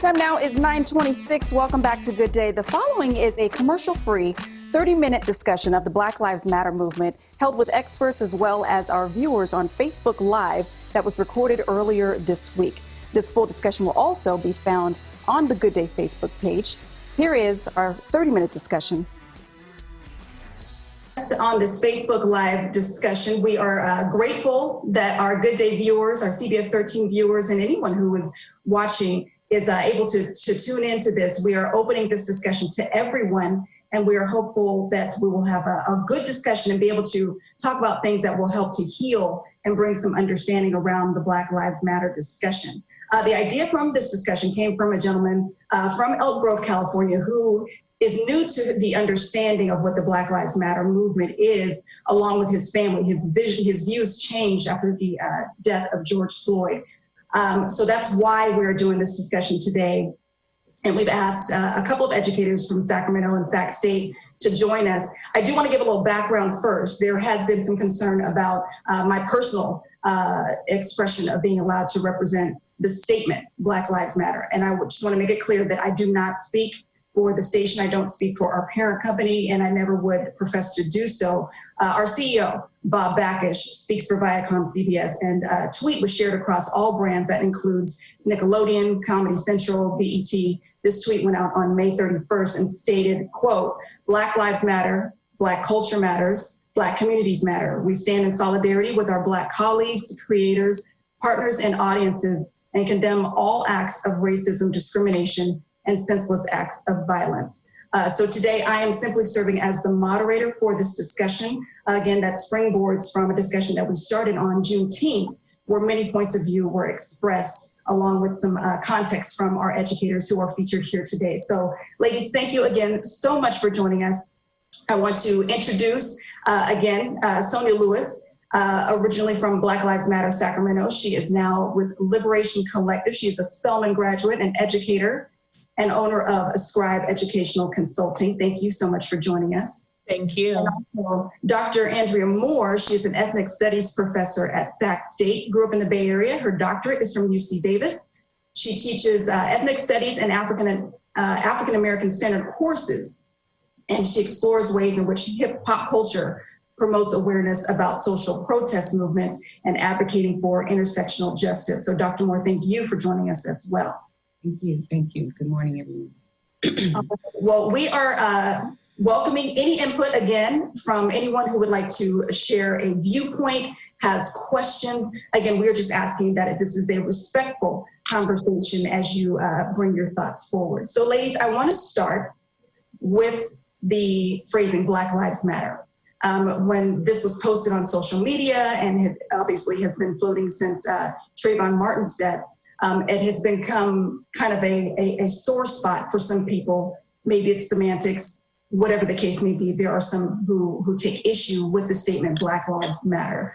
Time now is 9:26. Welcome back to Good Day. The following is a commercial-free 30-minute discussion of the Black Lives Matter movement held with experts as well as our viewers on Facebook Live that was recorded earlier this week. This full discussion will also be found on the Good Day Facebook page. Here is our 30-minute discussion. On this Facebook Live discussion, we are grateful that our Good Day viewers, our CBS 13 viewers, and anyone who is watching is able to tune into this. We are opening this discussion to everyone, and we are hopeful that we will have a good discussion and be able to talk about things that will help to heal and bring some understanding around the Black Lives Matter discussion. The idea from this discussion came from a gentleman from Elk Grove, California, who is new to the understanding of what the Black Lives Matter movement is, along with his family. His views changed after the death of George Floyd. So that's why we're doing this discussion today. And we've asked a couple of educators from Sacramento and Sac State to join us. I do want to give a little background first. There has been some concern about my personal expression of being allowed to represent the statement, Black Lives Matter. And I just want to make it clear that I do not speak for the station. I don't speak for our parent company, and I never would profess to do so. Our CEO, Bob Backish, speaks for Viacom CBS, and a tweet was shared across all brands that includes Nickelodeon, Comedy Central, BET. This tweet went out on May 31st and stated, quote, "Black Lives Matter, Black culture matters, Black communities matter. We stand in solidarity with our Black colleagues, creators, partners, and audiences, and condemn all acts of racism, discrimination, and senseless acts of violence." So today I am simply serving as the moderator for this discussion. Again, that springboards from a discussion that we started on Juneteenth, where many points of view were expressed, along with some context from our educators who are featured here today. So ladies, thank you again so much for joining us. I want to introduce again, Sonia Lewis, originally from Black Lives Matter Sacramento. She is now with Liberation Collective. She's a Spelman graduate and educator and owner of Ascribe Educational Consulting. Thank you so much for joining us. Thank you. And also, Dr. Andrea Morris, she's an ethnic studies professor at Sac State, grew up in the Bay Area. Her doctorate is from UC Davis. She teaches ethnic studies and African-American centered courses. And she explores ways in which hip hop culture promotes awareness about social protest movements and advocating for intersectional justice. So Dr. Moore, thank you for joining us as well. Thank you. Thank you. Good morning, everyone. Well, we are welcoming any input again from anyone who would like to share a viewpoint, has questions. Again, we're just asking that this is a respectful conversation as you bring your thoughts forward. So ladies, I want to start with the phrasing Black Lives Matter. When this was posted on social media, and it obviously has been floating since Trayvon Martin's death, it has become kind of a sore spot for some people. Maybe it's semantics, whatever the case may be. There are some who take issue with the statement Black Lives Matter.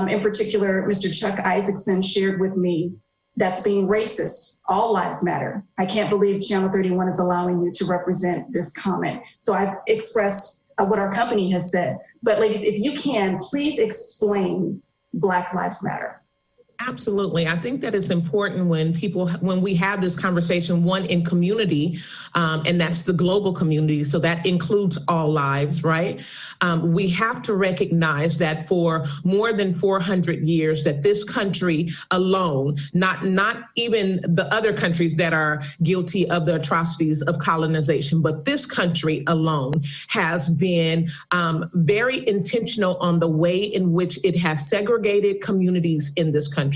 In particular, Mr. Chuck Isaacson shared with me, "That's being racist. All lives matter. I can't believe Channel 31 is allowing you to represent this comment." So I've expressed what our company has said. But ladies, if you can, please explain Black Lives Matter. Absolutely. I think that it's important when we have this conversation, one in community, and that's the global community. So that includes all lives, right? We have to recognize that for more than 400 years, that this country alone, not even the other countries that are guilty of the atrocities of colonization, but this country alone has been very intentional on the way in which it has segregated communities in this country.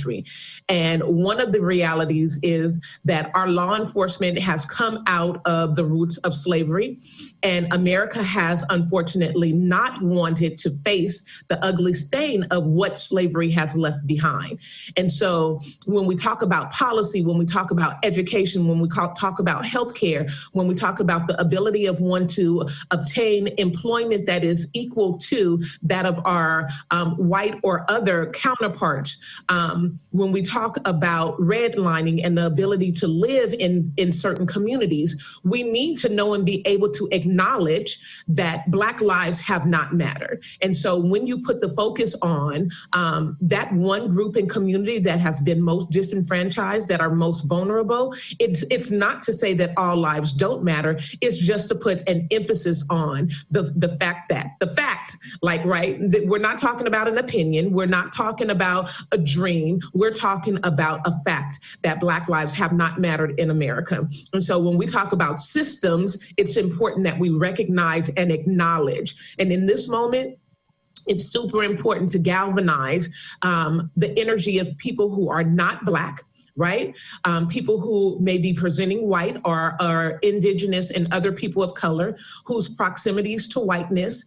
And one of the realities is that our law enforcement has come out of the roots of slavery, and America has unfortunately not wanted to face the ugly stain of what slavery has left behind. And so when we talk about policy, when we talk about education, when we talk about healthcare, when we talk about the ability of one to obtain employment that is equal to that of our white or other counterparts, when we talk about redlining and the ability to live in certain communities, we need to know and be able to acknowledge that Black lives have not mattered. And so when you put the focus on that one group and community that has been most disenfranchised, that are most vulnerable, it's not to say that all lives don't matter. It's just to put an emphasis on the fact that that we're not talking about an opinion. We're not talking about a dream. We're talking about a fact that Black lives have not mattered in America. And so when we talk about systems, it's important that we recognize and acknowledge. And in this moment, it's super important to galvanize the energy of people who are not Black, right? People who may be presenting white or are indigenous and other people of color whose proximities to whiteness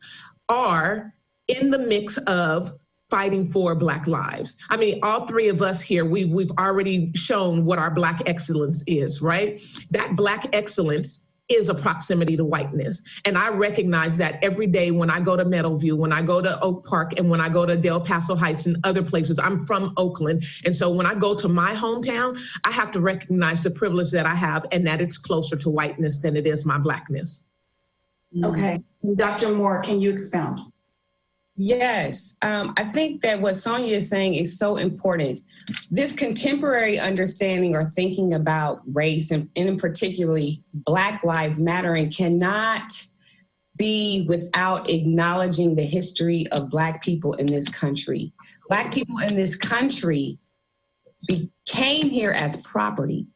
are in the mix of fighting for Black lives. I mean, all three of us here, we've already shown what our Black excellence is, right? That Black excellence is a proximity to whiteness. And I recognize that every day when I go to Meadowview, when I go to Oak Park, and when I go to Del Paso Heights and other places. I'm from Oakland. And so when I go to my hometown, I have to recognize the privilege that I have and that it's closer to whiteness than it is my Blackness. Okay. Dr. Moore, can you expound? Yes, I think that what Sonia is saying is so important. This contemporary understanding or thinking about race and in particularly Black Lives Mattering cannot be without acknowledging the history of Black people in this country. Black people in this country came here as property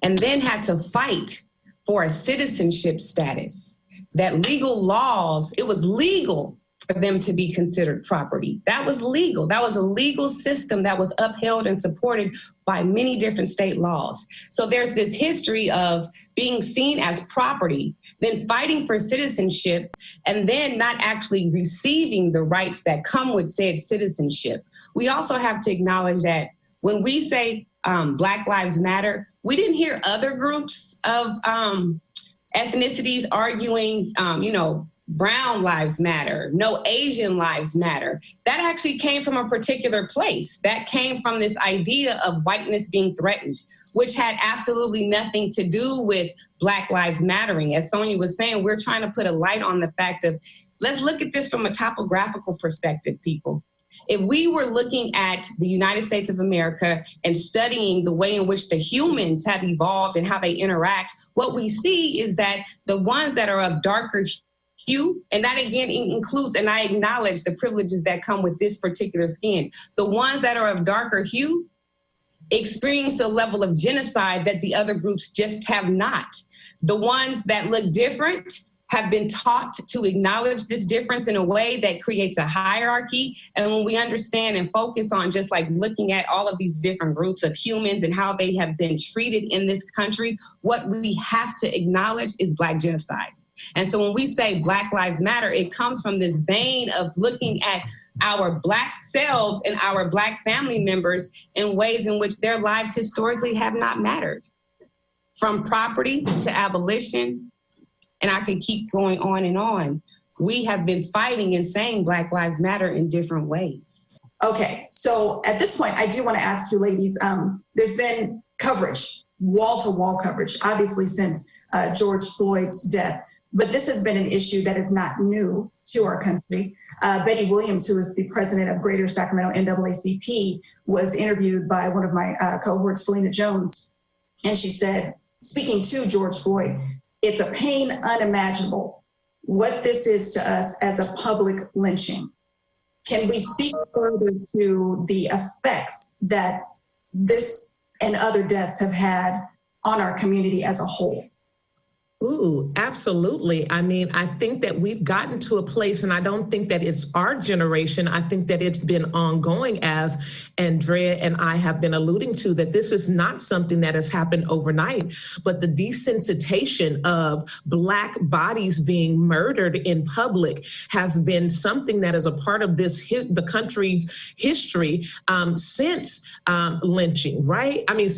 and then had to fight for a citizenship status. That legal laws, it was legal for them to be considered property. That was legal. That was a legal system that was upheld and supported by many different state laws. So there's this history of being seen as property, then fighting for citizenship, and then not actually receiving the rights that come with said citizenship. We also have to acknowledge that when we say Black Lives Matter, we didn't hear other groups of ethnicities arguing, Brown lives matter, no Asian lives matter. That actually came from a particular place. That came from this idea of whiteness being threatened, which had absolutely nothing to do with Black lives mattering. As Sonia was saying, we're trying to put a light on the fact of, let's look at this from a topographical perspective, people. If we were looking at the United States of America and studying the way in which the humans have evolved and how they interact, what we see is that the ones that are of darker hue, and that again includes, and I acknowledge the privileges that come with this particular skin, the ones that are of darker hue experience the level of genocide that the other groups just have not. The ones that look different have been taught to acknowledge this difference in a way that creates a hierarchy. And when we understand and focus on just like looking at all of these different groups of humans and how they have been treated in this country, what we have to acknowledge is Black genocide. And so when we say Black Lives Matter, it comes from this vein of looking at our Black selves and our Black family members in ways in which their lives historically have not mattered. From property to abolition, and I could keep going on and on. We have been fighting and saying Black Lives Matter in different ways. Okay, so at this point, I do want to ask you ladies, there's been coverage, wall-to-wall coverage, obviously since George Floyd's death. But this has been an issue that is not new to our country. Betty Williams, who is the president of Greater Sacramento NAACP, was interviewed by one of my cohorts, Felina Jones. And she said, speaking to George Floyd, it's a pain unimaginable what this is to us as a public lynching. Can we speak further to the effects that this and other deaths have had on our community as a whole? Ooh, absolutely. I mean, I think that we've gotten to a place, and I don't think that it's our generation. I think that it's been ongoing, as Andrea and I have been alluding to, that this is not something that has happened overnight, but the desensitization of Black bodies being murdered in public has been something that is a part of the country's history since lynching, right? I mean,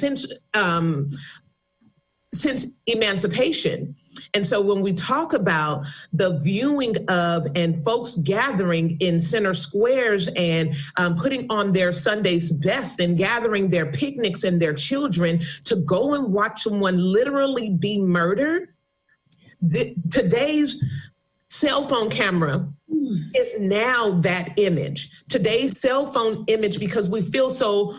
since emancipation. And so when we talk about the viewing of and folks gathering in center squares and putting on their Sunday's best and gathering their picnics and their children to go and watch someone literally be murdered, today's cell phone camera is now that image. Today's cell phone image, because we feel so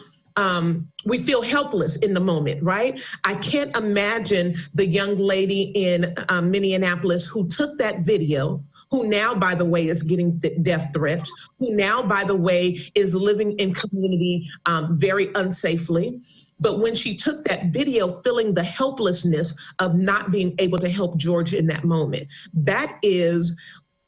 we feel helpless in the moment, right? I can't imagine the young lady in Minneapolis who took that video, who now, by the way, is getting death threats, who now, by the way, is living in community very unsafely. But when she took that video, feeling the helplessness of not being able to help George in that moment, that is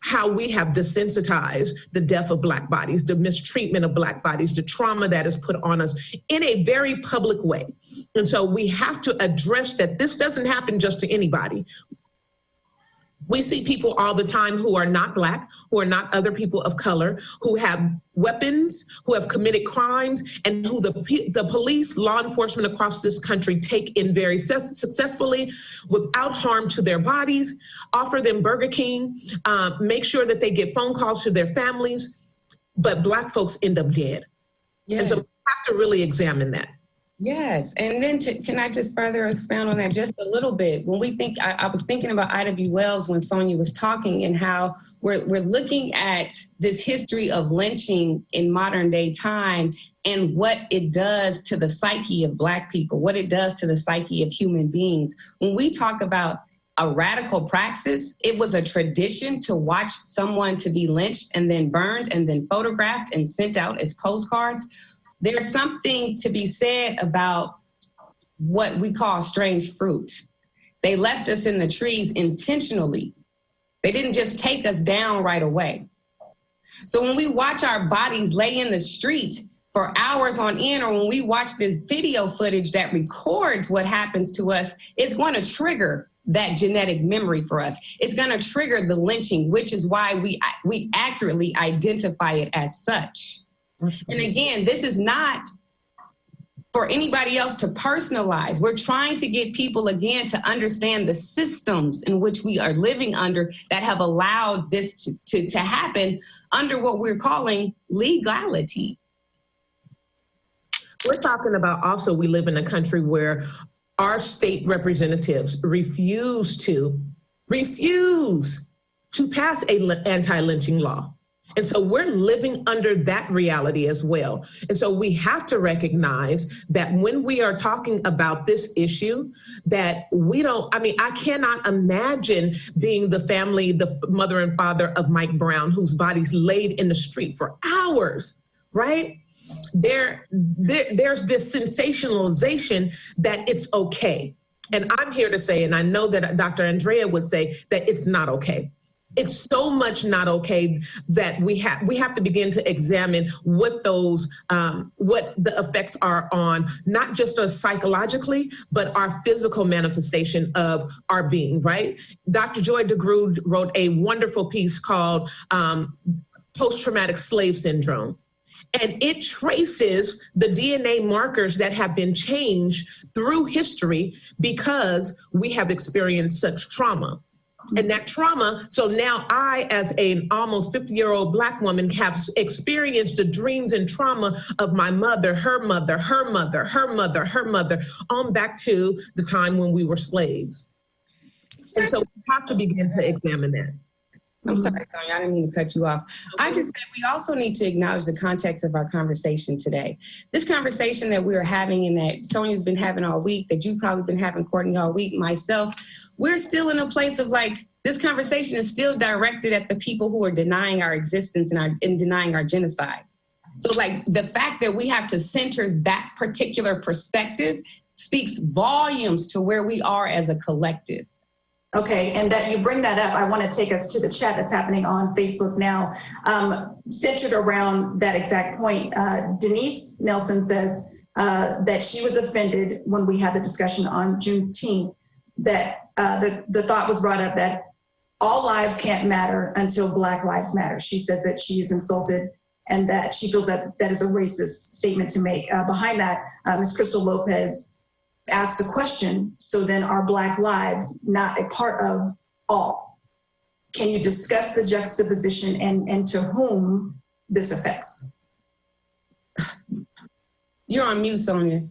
how we have desensitized the death of Black bodies, the mistreatment of Black bodies, the trauma that is put on us in a very public way. And so we have to address that this doesn't happen just to anybody. We see people all the time who are not Black, who are not other people of color, who have weapons, who have committed crimes, and who the police, law enforcement across this country take in very successfully without harm to their bodies, offer them Burger King, make sure that they get phone calls to their families, but Black folks end up dead. Yes. And so we have to really examine that. Yes, and then can I just further expound on that just a little bit? When we think, I was thinking about Ida B. Wells when Sonia was talking, and how we're looking at this history of lynching in modern day time and what it does to the psyche of Black people, what it does to the psyche of human beings. When we talk about a radical praxis, it was a tradition to watch someone to be lynched and then burned and then photographed and sent out as postcards. There's something to be said about what we call strange fruit. They left us in the trees intentionally. They didn't just take us down right away. So when we watch our bodies lay in the street for hours on end, or when we watch this video footage that records what happens to us, it's going to trigger that genetic memory for us. It's going to trigger the lynching, which is why we accurately identify it as such. And again, this is not for anybody else to personalize. We're trying to get people, again, to understand the systems in which we are living under that have allowed this to happen under what we're calling legality. We're talking about also, we live in a country where our state representatives refuse to pass an anti-lynching law. And so we're living under that reality as well. And so we have to recognize that when we are talking about this issue, that I cannot imagine being the family, the mother and father of Mike Brown, whose body's laid in the street for hours, right? There's this sensationalization that it's okay. And I'm here to say, and I know that Dr. Andrea would say, that it's not okay. It's so much not okay that we have to begin to examine what what the effects are on not just us psychologically, but our physical manifestation of our being, right? Dr. Joy DeGruy wrote a wonderful piece called Post-Traumatic Slave Syndrome. And it traces the DNA markers that have been changed through history because we have experienced such trauma. And that trauma, so now I, as an almost 50-year-old Black woman, have experienced the dreams and trauma of my mother, her mother, her mother, her mother, her mother, on back to the time when we were slaves. And so we have to begin to examine that. I'm sorry, Sonia, I didn't mean to cut you off. I just said we also need to acknowledge the context of our conversation today. This conversation that we are having and that Sonia's been having all week, that you've probably been having, Courtney, all week, myself, we're still in a place of this conversation is still directed at the people who are denying our existence and denying our genocide. So the fact that we have to center that particular perspective speaks volumes to where we are as a collective. Okay, and that you bring that up, I want to take us to the chat that's happening on Facebook now, centered around that exact point. Denise Nelson says that she was offended when we had the discussion on Juneteenth, that the thought was brought up that all lives can't matter until Black lives matter. She says that she is insulted and that she feels that that is a racist statement to make. Behind that, Ms. Crystal Lopez asked the question, so then are Black lives not a part of all? Can you discuss the juxtaposition and to whom this affects? You're on mute, Sonia.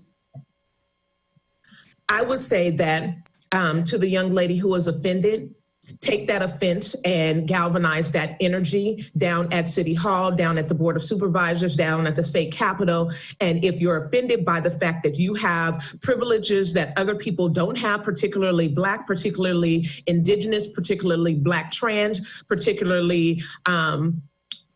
I would say that to the young lady who was offended, take that offense and galvanize that energy down at City Hall, down at the Board of Supervisors, down at the state capitol. And if you're offended by the fact that you have privileges that other people don't have, particularly Black, particularly Indigenous, particularly Black trans, particularly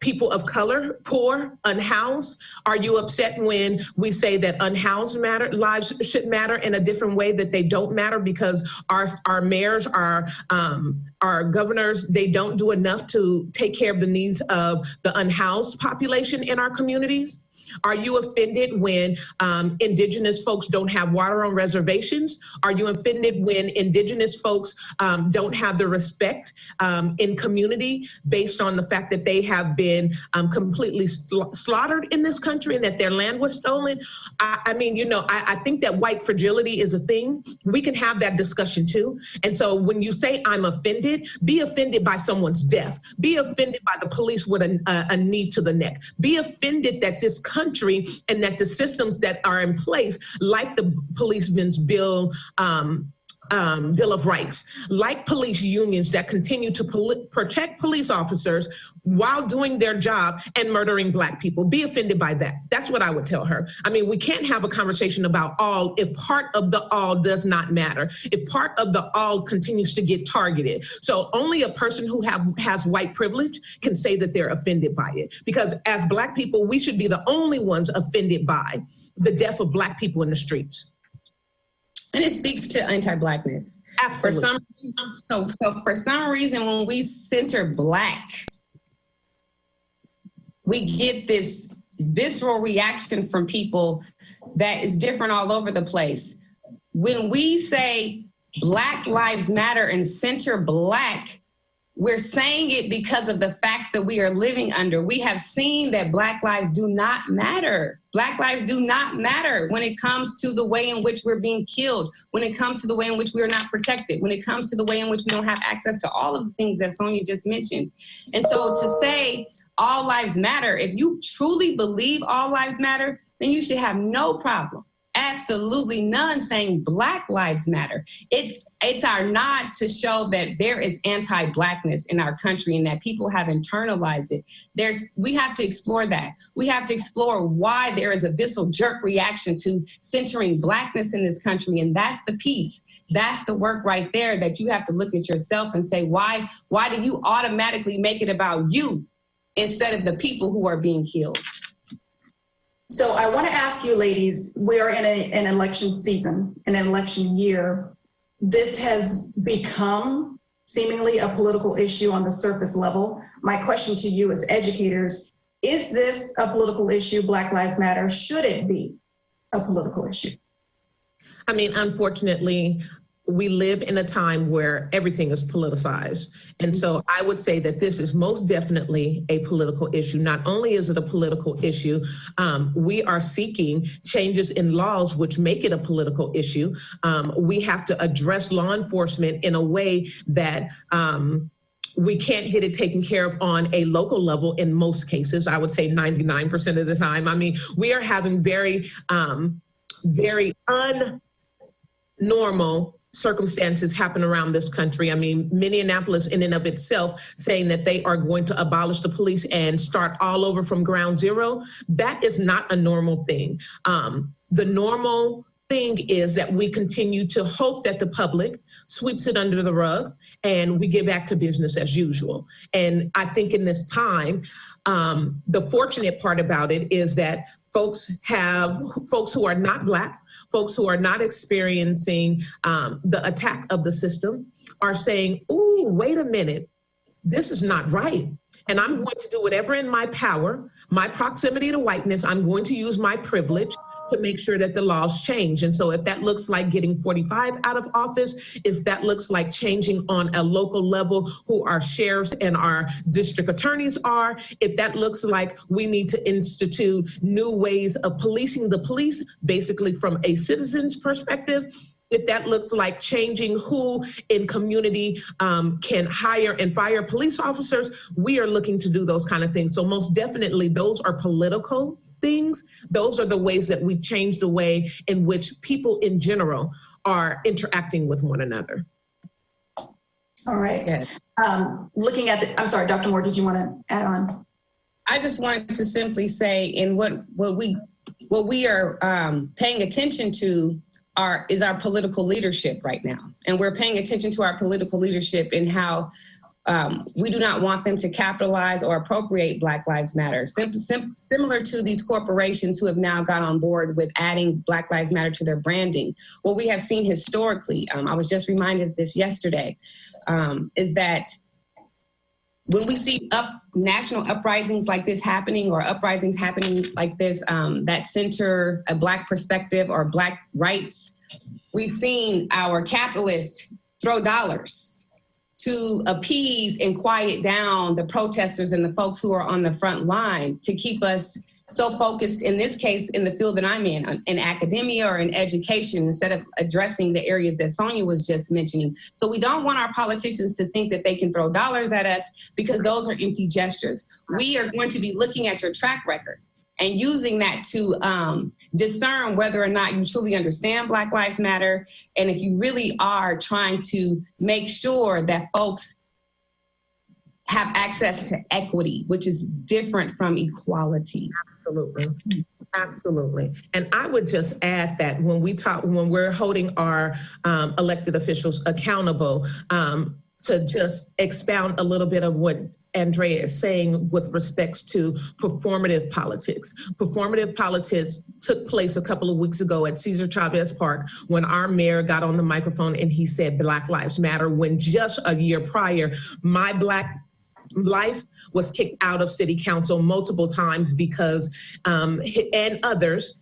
people of color, poor, unhoused? Are you upset when we say that unhoused lives should matter in a different way, that they don't matter because our mayors, our governors, they don't do enough to take care of the needs of the unhoused population in our communities? Are you offended when Indigenous folks don't have water on reservations? Are you offended when Indigenous folks don't have the respect in community based on the fact that they have been completely slaughtered in this country and that their land was stolen? I mean, you know, I think that white fragility is a thing. We can have that discussion too. And so when you say I'm offended, be offended by someone's death. Be offended by the police with a knee to the neck. Be offended that this country and that the systems that are in place, like the Policeman's Bill of Rights, like police unions that continue to protect police officers while doing their job and murdering Black people. Be offended by that. That's what I would tell her. I mean, we can't have a conversation about all if part of the all does not matter, if part of the all continues to get targeted. So only a person who has white privilege can say that they're offended by it. Because as Black people, we should be the only ones offended by the death of Black people in the streets. And it speaks to anti-Blackness. Absolutely. For some reason, when we center Black, we get this visceral reaction from people that is different all over the place. When we say Black Lives Matter and center Black, we're saying it because of the facts that we are living under. We have seen that Black lives do not matter. Black lives do not matter when it comes to the way in which we're being killed, when it comes to the way in which we are not protected, when it comes to the way in which we don't have access to all of the things that Sonia just mentioned. And so to say all lives matter, if you truly believe all lives matter, then you should have no problem, absolutely none, saying Black lives matter. It's our nod to show that there is anti-Blackness in our country and that people have internalized it. We have to explore that. We have to explore why there is a visceral jerk reaction to centering Blackness in this country. And that's the piece. That's the work right there that you have to look at yourself and say, why do you automatically make it about you instead of the people who are being killed? So I want to ask you, ladies, we are in an election season, an election year. This has become seemingly a political issue on the surface level. My question to you as educators, is this a political issue, Black Lives Matter? Should it be a political issue? I mean, unfortunately, we live in a time where everything is politicized. And so I would say that this is most definitely a political issue. Not only is it a political issue, we are seeking changes in laws which make it a political issue. We have to address law enforcement in a way that we can't get it taken care of on a local level in most cases. I would say 99% of the time. I mean, we are having very unnormal circumstances happen around this country. I mean, Minneapolis in and of itself saying that they are going to abolish the police and start all over from ground zero. That is not a normal thing. The normal thing is that we continue to hope that the public sweeps it under the rug and we get back to business as usual. And I think in this time, the fortunate part about it is that folks who are not Black, folks who are not experiencing the attack of the system are saying, ooh, wait a minute, this is not right. And I'm going to do whatever in my power, my proximity to whiteness, I'm going to use my privilege to make sure that the laws change. And so if that looks like getting 45 out of office, if that looks like changing on a local level who our sheriffs and our district attorneys are, if that looks like we need to institute new ways of policing the police, basically from a citizen's perspective, if that looks like changing who in community can hire and fire police officers, we are looking to do those kind of things. So most definitely those are political things. Those are the ways that we change the way in which people in general are interacting with one another. All right. Yes. Looking at the, I'm sorry, Dr. Moore, did you want to add on? I just wanted to simply say, in what we are paying attention to is our political leadership right now. And we're paying attention to our political leadership in how we do not want them to capitalize or appropriate Black Lives Matter. Similar to these corporations who have now got on board with adding Black Lives Matter to their branding. What we have seen historically, I was just reminded of this yesterday, is that when we see national uprisings like this happening, or uprisings happening like this that center a Black perspective or Black rights, we've seen our capitalists throw dollars to appease and quiet down the protesters and the folks who are on the front line, to keep us so focused, in this case, in the field that I'm in academia or in education, instead of addressing the areas that Sonia was just mentioning. So we don't want our politicians to think that they can throw dollars at us, because those are empty gestures. We are going to be looking at your track record and using that to discern whether or not you truly understand Black Lives Matter, and if you really are trying to make sure that folks have access to equity, which is different from equality. Absolutely. Absolutely. And I would just add that when we're holding our elected officials accountable, to just expound a little bit of what Andrea is saying with respects to performative politics. Performative politics took place a couple of weeks ago at Cesar Chavez Park, when our mayor got on the microphone and he said Black Lives Matter, when just a year prior, my Black life was kicked out of city council multiple times because, and others,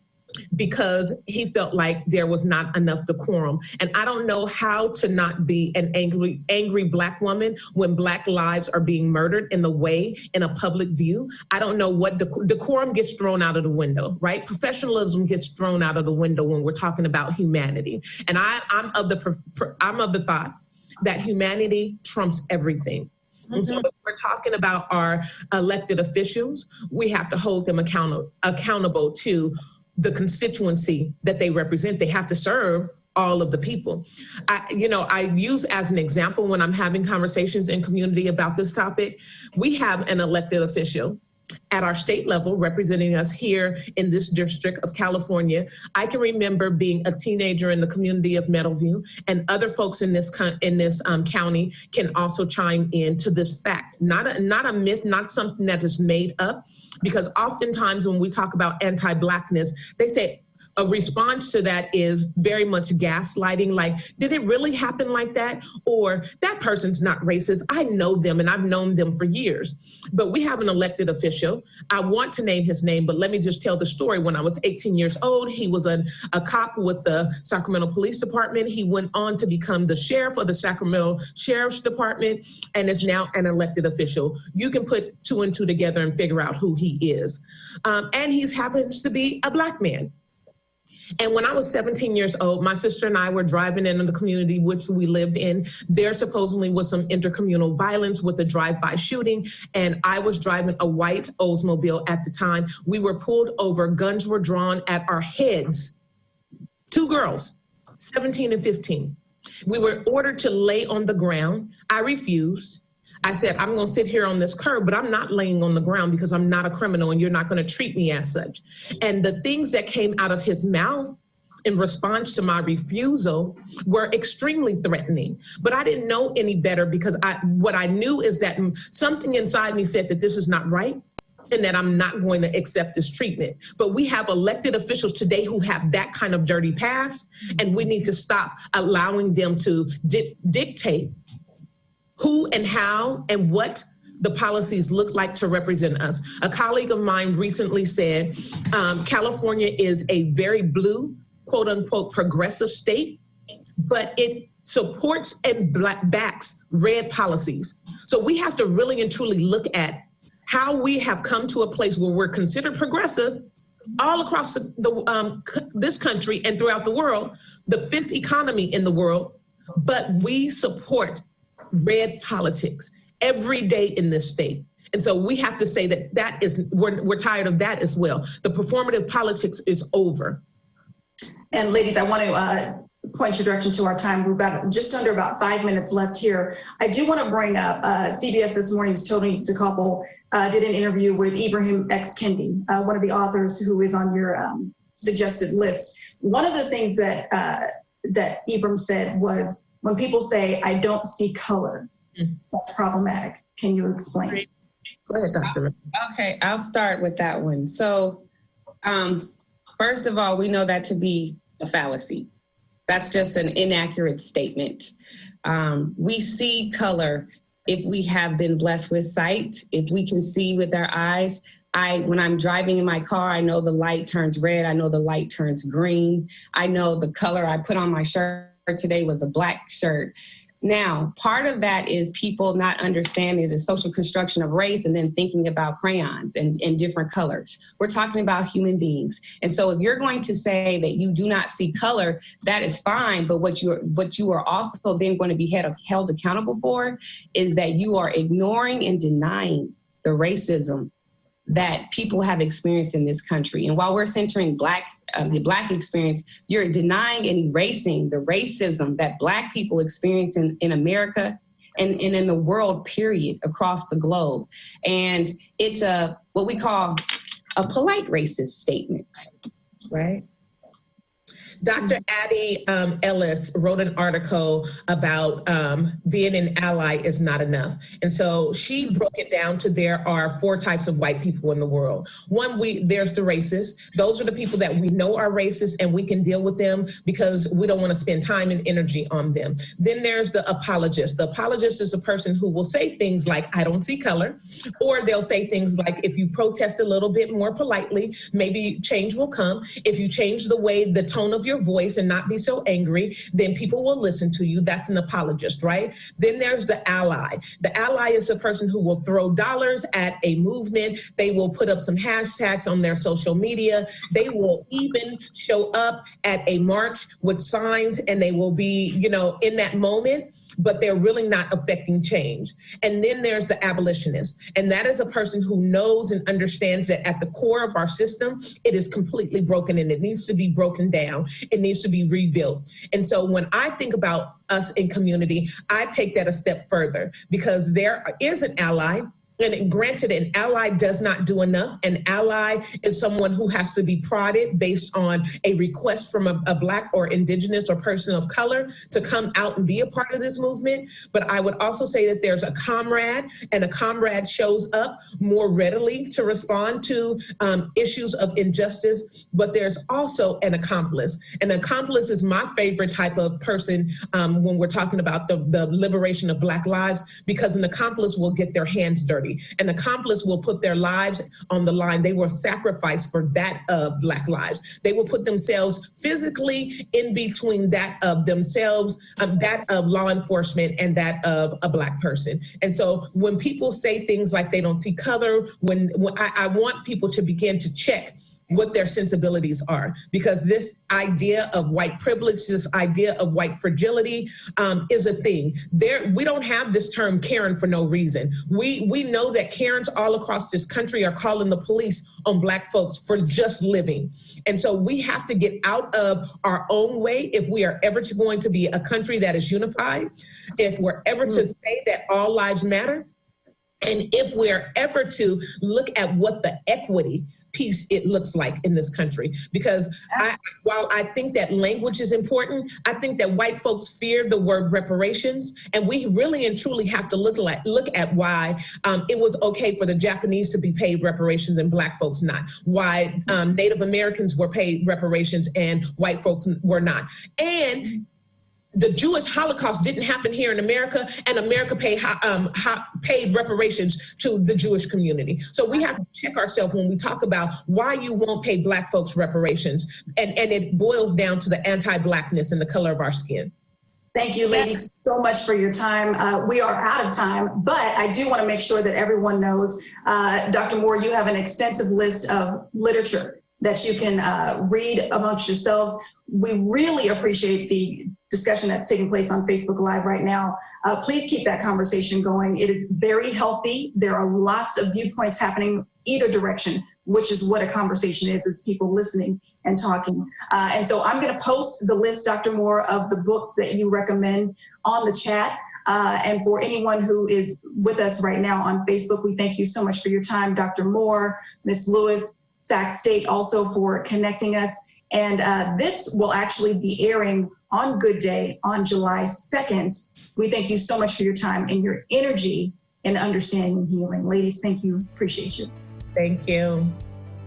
because he felt like there was not enough decorum. And I don't know how to not be an angry Black woman when Black lives are being murdered in a public view. I don't know what decorum gets thrown out of the window, right? Professionalism gets thrown out of the window when we're talking about humanity. And I'm of the thought that humanity trumps everything. And so if we're talking about our elected officials, we have to hold them accountable to the constituency that they represent. They have to serve all of the people. I use as an example, when I'm having conversations in community about this topic, we have an elected official at our state level representing us here in this district of California. I can remember being a teenager in the community of Meadowview, and other folks in this county can also chime in to this fact. Not a myth, not something that is made up, because oftentimes when we talk about anti-Blackness, they say, a response to that is very much gaslighting, like, did it really happen like that? Or that person's not racist. I know them and I've known them for years. But we have an elected official. I want to name his name, but let me just tell the story. When I was 18 years old, he was a cop with the Sacramento Police Department. He went on to become the sheriff of the Sacramento Sheriff's Department and is now an elected official. You can put two and two together and figure out who he is. And he happens to be a Black man. And when I was 17 years old, my sister and I were driving in the community which we lived in. There supposedly was some intercommunal violence with a drive-by shooting, and I was driving a white Oldsmobile at the time. We were pulled over, guns were drawn at our heads. Two girls, 17 and 15. We were ordered to lay on the ground. I refused. I said, I'm going to sit here on this curb, but I'm not laying on the ground because I'm not a criminal and you're not going to treat me as such. And the things that came out of his mouth in response to my refusal were extremely threatening. But I didn't know any better, because what I knew is that something inside me said that this is not right and that I'm not going to accept this treatment. But we have elected officials today who have that kind of dirty past, and we need to stop allowing them to dictate who and how and what the policies look like to represent us. A colleague of mine recently said, California is a very blue, quote unquote, progressive state, but it supports and backs red policies. So we have to really and truly look at how we have come to a place where we're considered progressive all across this country and throughout the world, the fifth economy in the world, but we support red politics every day in this state. And so we have to say that we're tired of that as well. The performative politics is over. And ladies, I want to point your direction to our time. We've got just under about 5 minutes left here. I do want to bring up CBS this morning's Tony Tacopol did an interview with Ibrahim X. Kendi, one of the authors who is on your suggested list. One of the things that Ibrahim said was, when people say, I don't see color, that's problematic. Can you explain? Go ahead, Dr. Okay, I'll start with that one. So first of all, we know that to be a fallacy. That's just an inaccurate statement. We see color if we have been blessed with sight, if we can see with our eyes. When I'm driving in my car, I know the light turns red. I know the light turns green. I know the color I put on my shirt today was a black shirt. Now, part of that is people not understanding the social construction of race and then thinking about crayons and different colors. We're talking about human beings. And so if you're going to say that you do not see color, that is fine. But what you are also then going to be held accountable for is that you are ignoring and denying the racism that people have experienced in this country. And while we're centering the Black experience, you're denying and erasing the racism that Black people experience in America and in the world, period, across the globe. And it's what we call a polite racist statement. Right. Dr. Addie Ellis wrote an article about being an ally is not enough. And so she broke it down to there are 4 types of white people in the world. One, there's the racists. Those are the people that we know are racist and we can deal with them because we don't want to spend time and energy on them. Then there's the apologist. The apologist is a person who will say things like, I don't see color, or they'll say things like, if you protest a little bit more politely, maybe change will come. If you change the tone of your voice and not be so angry, then people will listen to you. That's an apologist, right? Then there's the ally. The ally is a person who will throw dollars at a movement. They will put up some hashtags on their social media. They will even show up at a march with signs and they will be, in that moment, but they're really not affecting change. And then there's the abolitionist. And that is a person who knows and understands that at the core of our system, it is completely broken and it needs to be broken down. It needs to be rebuilt. And so when I think about us in community, I take that a step further because there is an ally. And granted, an ally does not do enough. An ally is someone who has to be prodded based on a request from a Black or Indigenous or person of color to come out and be a part of this movement. But I would also say that there's a comrade, and a comrade shows up more readily to respond to issues of injustice. But there's also an accomplice. An accomplice is my favorite type of person when we're talking about the liberation of Black lives, because an accomplice will get their hands dirty. An accomplice will put their lives on the line. They will sacrifice for that of Black lives. They will put themselves physically in between that of themselves, that of law enforcement, and that of a Black person. And so when people say things like they don't see color, when I want people to begin to check what their sensibilities are, because this idea of white privilege, this idea of white fragility is a thing. We don't have this term Karen for no reason. We know that Karens all across this country are calling the police on Black folks for just living. And so we have to get out of our own way if we are ever going to be a country that is unified, if we're ever to say that all lives matter, and if we're ever to look at what the equity piece it looks like in this country. Because while I think that language is important, I think that white folks fear the word reparations, and we really and truly have to look at why it was okay for the Japanese to be paid reparations and Black folks not, why Native Americans were paid reparations and white folks were not. And the Jewish Holocaust didn't happen here in America, and America paid reparations to the Jewish community. So we have to check ourselves when we talk about why you won't pay Black folks reparations. And it boils down to the anti-Blackness and the color of our skin. Thank you, ladies, so much for your time. We are out of time, but I do want to make sure that everyone knows, Dr. Moore, you have an extensive list of literature that you can read amongst yourselves. We really appreciate the discussion that's taking place on Facebook Live right now. Please keep that conversation going. It is very healthy. There are lots of viewpoints happening either direction, which is what a conversation is. It's people listening and talking. And so I'm going to post the list, Dr. Moore, of the books that you recommend on the chat. And for anyone who is with us right now on Facebook, we thank you so much for your time, Dr. Moore, Ms. Lewis, Sac State also for connecting us. And this will actually be airing on Good Day on July 2nd. We thank you so much for your time and your energy in understanding and healing. Ladies, thank you. Appreciate you. Thank you.